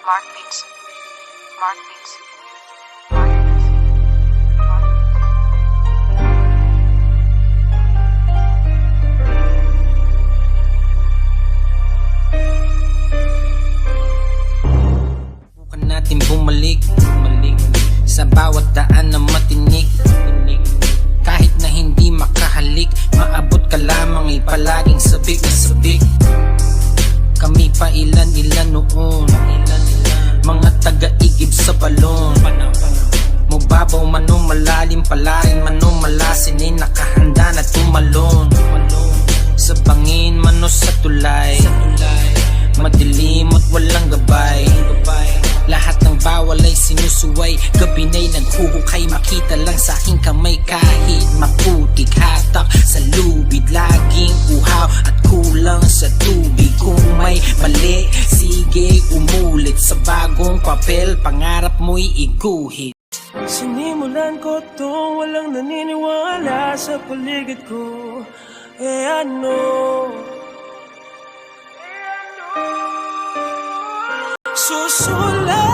Mark Beats. Mark Beats. Subukan natin bumalik sa bawat daan na matinik. Kahit na hindi makahalik, maabot ka lamang ay palaging sabik na sabik. Kami pa ilan-ilan noon, mga taga-igib sa balon. Mababaw man o malalim, palain man o malasin, ay nakahanda na tumalon. Sa bangin man o sa tulay, madilim at walang gabay. Lahat ng bawal ay sinusuway, gabi na'y naghuhukay. Makita lang sa aking kamay kahit maputik. Hatak sa lubid, laging uhaw at kulang sa tubig. Kung may mali, sige umulit. Sa bagong papel, pangarap mo'y iguhit. Sinimulan ko to, walang naniniwala sa paligid ko. Ano? Susulat